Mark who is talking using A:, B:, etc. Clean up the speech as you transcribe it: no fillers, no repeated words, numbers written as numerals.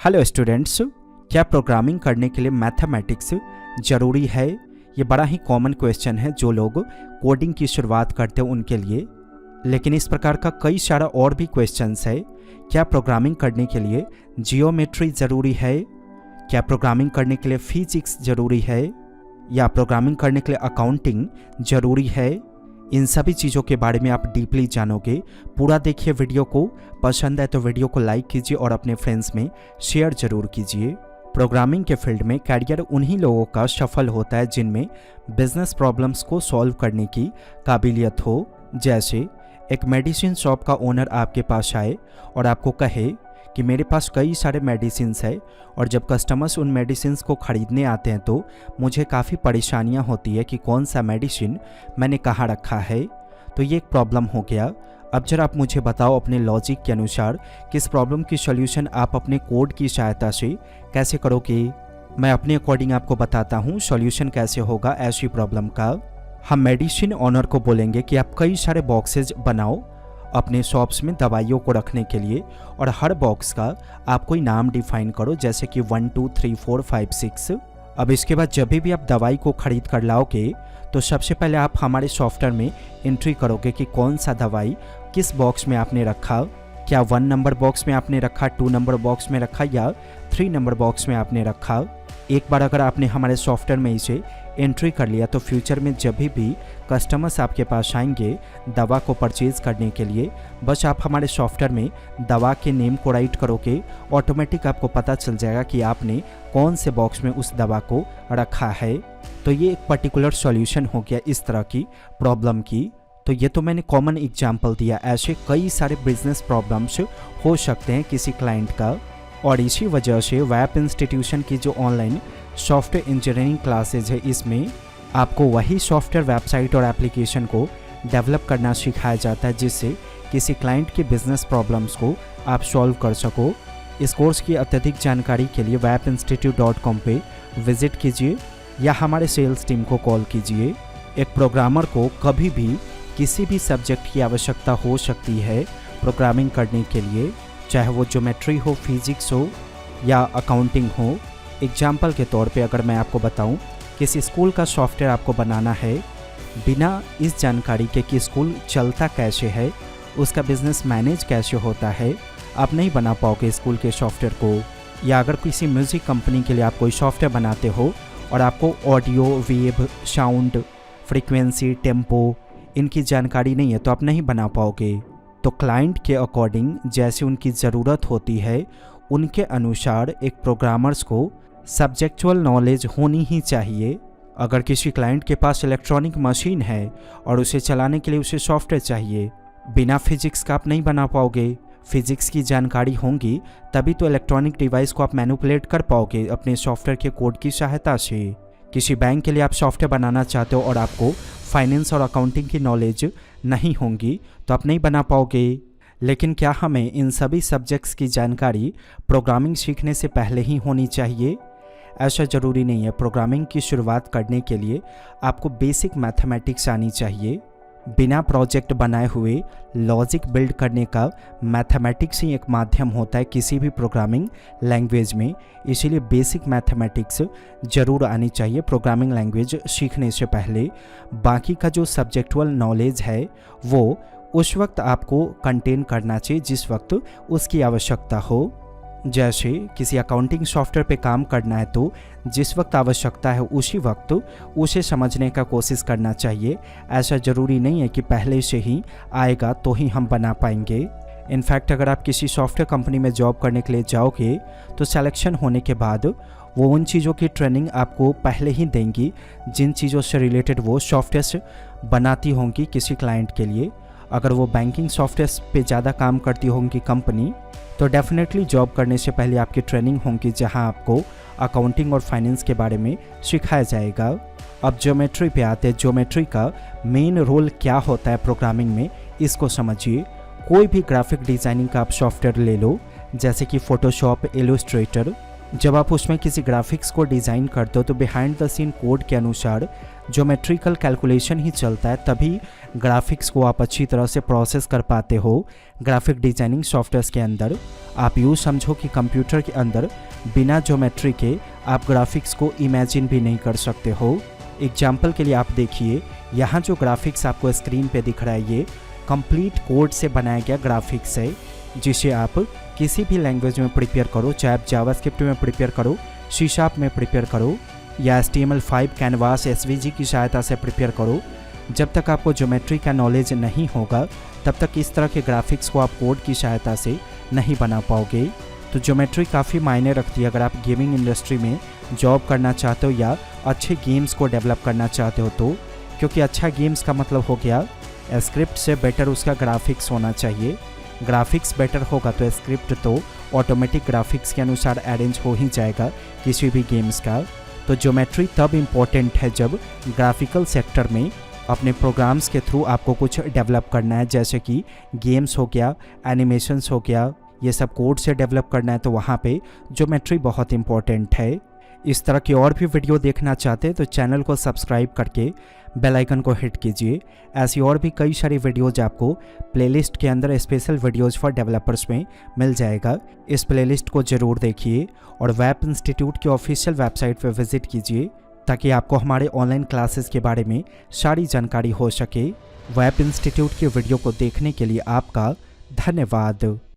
A: Hello students, क्या programming करने के लिए मैथमेटिक्स ज़रूरी है? ये बड़ा ही कॉमन क्वेश्चन है जो लोग कोडिंग की शुरुआत करते हैं उनके लिए। लेकिन इस प्रकार का कई सारा और भी क्वेश्चंस है। क्या प्रोग्रामिंग करने के लिए जियोमेट्री ज़रूरी है? क्या प्रोग्रामिंग करने के लिए फिजिक्स ज़रूरी है? या प्रोग्रामिंग करने के लिए अकाउंटिंग ज़रूरी है? इन सभी चीज़ों के बारे में आप डीपली जानोगे। पूरा देखिए वीडियो को। पसंद है तो वीडियो को लाइक कीजिए और अपने फ्रेंड्स में शेयर जरूर कीजिए। प्रोग्रामिंग के फील्ड में कैरियर उन्हीं लोगों का सफल होता है जिनमें बिजनेस प्रॉब्लम्स को सॉल्व करने की काबिलियत हो। जैसे एक मेडिसिन शॉप का ओनर आपके पास आए और आपको कहे कि मेरे पास कई सारे मेडिसिन्स है और जब कस्टमर्स उन मेडिसिन्स को ख़रीदने आते हैं तो मुझे काफ़ी परेशानियां होती है कि कौन सा मेडिसिन मैंने कहाँ रखा है। तो ये एक प्रॉब्लम हो गया। अब जरा आप मुझे बताओ अपने लॉजिक के अनुसार कि इस प्रॉब्लम की सॉल्यूशन आप अपने कोड की सहायता से कैसे करोगे। मैं अपने अकॉर्डिंग आपको बताता हूँ सॉल्यूशन कैसे होगा ऐसी प्रॉब्लम का। हम मेडिसिन ओनर को बोलेंगे कि आप कई सारे बॉक्सेज बनाओ अपने शॉप्स में दवाइयों को रखने के लिए और हर बॉक्स का आप कोई नाम डिफाइन करो, जैसे कि 1 2 3 4 5 6। अब इसके बाद जब भी आप दवाई को खरीद कर लाओगे तो सबसे पहले आप हमारे सॉफ्टवेयर में एंट्री करोगे कि कौन सा दवाई किस बॉक्स में आपने रखा। क्या 1 नंबर बॉक्स में आपने रखा, 2 नंबर बॉक्स में रखा या 3 नंबर बॉक्स में आपने रखा। एक बार अगर आपने हमारे सॉफ्टवेयर में इसे एंट्री कर लिया तो फ्यूचर में जब भी कस्टमर्स आपके पास आएंगे दवा को परचेज़ करने के लिए, बस आप हमारे सॉफ्टवेयर में दवा के नेम को राइट करोगे, ऑटोमेटिक आपको पता चल जाएगा कि आपने कौन से बॉक्स में उस दवा को रखा है। तो ये एक पर्टिकुलर सॉल्यूशन हो गया इस तरह की प्रॉब्लम की। तो ये तो मैंने कॉमन एग्जाम्पल दिया, ऐसे कई सारे बिजनेस प्रॉब्लम्स हो सकते हैं किसी क्लाइंट का। और इसी वजह से वेब इंस्टीट्यूशन की जो ऑनलाइन सॉफ्टवेयर इंजीनियरिंग क्लासेज है इसमें आपको वही सॉफ्टवेयर वेबसाइट और एप्लीकेशन को डेवलप करना सिखाया जाता है जिससे किसी क्लाइंट की बिजनेस प्रॉब्लम्स को आप सॉल्व कर सको। इस कोर्स की अत्यधिक जानकारी के लिए webinstitute.com पे विजिट कीजिए या हमारे सेल्स टीम को कॉल कीजिए। एक प्रोग्रामर को कभी भी किसी भी सब्जेक्ट की आवश्यकता हो सकती है प्रोग्रामिंग करने के लिए, चाहे वो ज्योमेट्री हो, फिजिक्स हो या अकाउंटिंग हो। एग्जाम्पल के तौर पे अगर मैं आपको बताऊं किसी स्कूल का सॉफ्टवेयर आपको बनाना है, बिना इस जानकारी के कि स्कूल चलता कैसे है, उसका बिजनेस मैनेज कैसे होता है, आप नहीं बना पाओगे स्कूल के सॉफ्टवेयर को। या अगर किसी म्यूज़िक कंपनी के लिए आप कोई सॉफ्टवेयर बनाते हो और आपको audio, wave, sound, frequency, tempo इनकी जानकारी नहीं है तो आप नहीं बना पाओगे। तो क्लाइंट के अकॉर्डिंग जैसे उनकी ज़रूरत होती है उनके अनुसार एक प्रोग्रामर्स को सब्जेक्चुअल नॉलेज होनी ही चाहिए। अगर किसी क्लाइंट के पास इलेक्ट्रॉनिक मशीन है और उसे चलाने के लिए उसे सॉफ्टवेयर चाहिए, बिना फिजिक्स का आप नहीं बना पाओगे। फिजिक्स की जानकारी होंगी तभी तो इलेक्ट्रॉनिक डिवाइस को आप मैनिपुलेट कर पाओगे अपने सॉफ्टवेयर के कोड की सहायता से। किसी बैंक के लिए आप सॉफ्टवेयर बनाना चाहते हो और आपको फाइनेंस और अकाउंटिंग की नॉलेज नहीं होंगी तो आप नहीं बना पाओगे। लेकिन क्या हमें इन सभी सब्जेक्ट्स की जानकारी प्रोग्रामिंग सीखने से पहले ही होनी चाहिए? ऐसा ज़रूरी नहीं है। प्रोग्रामिंग की शुरुआत करने के लिए आपको बेसिक मैथमेटिक्स आनी चाहिए। बिना प्रोजेक्ट बनाए हुए लॉजिक बिल्ड करने का मैथमेटिक्स ही एक माध्यम होता है किसी भी प्रोग्रामिंग लैंग्वेज में। इसीलिए बेसिक मैथमेटिक्स ज़रूर आनी चाहिए प्रोग्रामिंग लैंग्वेज सीखने से पहले। बाकी का जो सब्जेक्टुअल नॉलेज है वो उस वक्त आपको कंटेन करना चाहिए जिस वक्त उसकी आवश्यकता हो। जैसे किसी अकाउंटिंग सॉफ्टवेयर पे काम करना है तो जिस वक्त आवश्यकता है उसी वक्त उसे समझने का कोशिश करना चाहिए। ऐसा ज़रूरी नहीं है कि पहले से ही आएगा तो ही हम बना पाएंगे। इनफैक्ट अगर आप किसी सॉफ्टवेयर कंपनी में जॉब करने के लिए जाओगे तो सिलेक्शन होने के बाद वो उन चीज़ों की ट्रेनिंग आपको पहले ही देंगी जिन चीज़ों से रिलेटेड वो सॉफ्टवेयर बनाती होंगी किसी क्लाइंट के लिए। अगर वो बैंकिंग सॉफ्टवेयर पे ज़्यादा काम करती होंगी कंपनी तो डेफिनेटली जॉब करने से पहले आपकी ट्रेनिंग होंगी जहां आपको अकाउंटिंग और फाइनेंस के बारे में सिखाया जाएगा। अब ज्योमेट्री पे आते हैं। ज्योमेट्री का मेन रोल क्या होता है प्रोग्रामिंग में, इसको समझिए। कोई भी ग्राफिक डिज़ाइनिंग का आप सॉफ्टवेयर ले लो, जैसे कि फोटोशॉप, इलस्ट्रेटर, जब आप उसमें किसी ग्राफिक्स को डिज़ाइन करते हो तो बिहाइंड द सीन कोड के अनुसार ज्योमेट्रिकल कैलकुलेशन ही चलता है, तभी ग्राफिक्स को आप अच्छी तरह से प्रोसेस कर पाते हो ग्राफिक डिज़ाइनिंग सॉफ्टवेयर्स के अंदर। आप यूँ समझो कि कंप्यूटर के अंदर बिना ज्योमेट्री के आप ग्राफिक्स को इमेजिन भी नहीं कर सकते हो। एग्जाम्पल के लिए आप देखिए, यहाँ जो ग्राफिक्स आपको स्क्रीन पे दिख रहा है ये कंप्लीट कोड से बनाया गया ग्राफिक्स है, जिसे आप किसी भी लैंग्वेज में प्रिपेयर करो, चाहे आप जावास्क्रिप्ट में प्रिपेयर करो, सी शार्प में प्रिपेयर करो या HTML5 कैनवास SVG की सहायता से प्रिपेयर करो। जब तक आपको ज्योमेट्री का नॉलेज नहीं होगा तब तक इस तरह के ग्राफिक्स को आप कोड की सहायता से नहीं बना पाओगे। तो ज्योमेट्री काफ़ी मायने रखती है अगर आप गेमिंग इंडस्ट्री में जॉब करना चाहते हो या अच्छे गेम्स को डेवलप करना चाहते हो तो, क्योंकि अच्छा गेम्स का मतलब हो गया स्क्रिप्ट से बेटर उसका ग्राफिक्स होना चाहिए। ग्राफिक्स बेटर होगा तो स्क्रिप्ट तो ऑटोमेटिक ग्राफिक्स के अनुसार अरेंज हो ही जाएगा किसी भी गेम्स का। तो ज्योमेट्री तब इम्पोर्टेंट है जब ग्राफिकल सेक्टर में अपने प्रोग्राम्स के थ्रू आपको कुछ डेवलप करना है, जैसे कि गेम्स हो गया, एनिमेशंस हो गया, ये सब कोड से डेवलप करना है, तो वहाँ पे ज्योमेट्री बहुत इंपॉर्टेंट है। इस तरह की और भी वीडियो देखना चाहते हैं तो चैनल को सब्सक्राइब करके बेल आइकन को हिट कीजिए। ऐसी और भी कई सारी वीडियोज आपको प्लेलिस्ट के अंदर स्पेशल वीडियोज फॉर डेवलपर्स में मिल जाएगा। इस प्लेलिस्ट को ज़रूर देखिए और वेब इंस्टीट्यूट की ऑफिशियल वेबसाइट पर विजिट कीजिए ताकि आपको हमारे ऑनलाइन क्लासेस के बारे में सारी जानकारी हो सके। वेब इंस्टीट्यूट की वीडियो को देखने के लिए आपका धन्यवाद।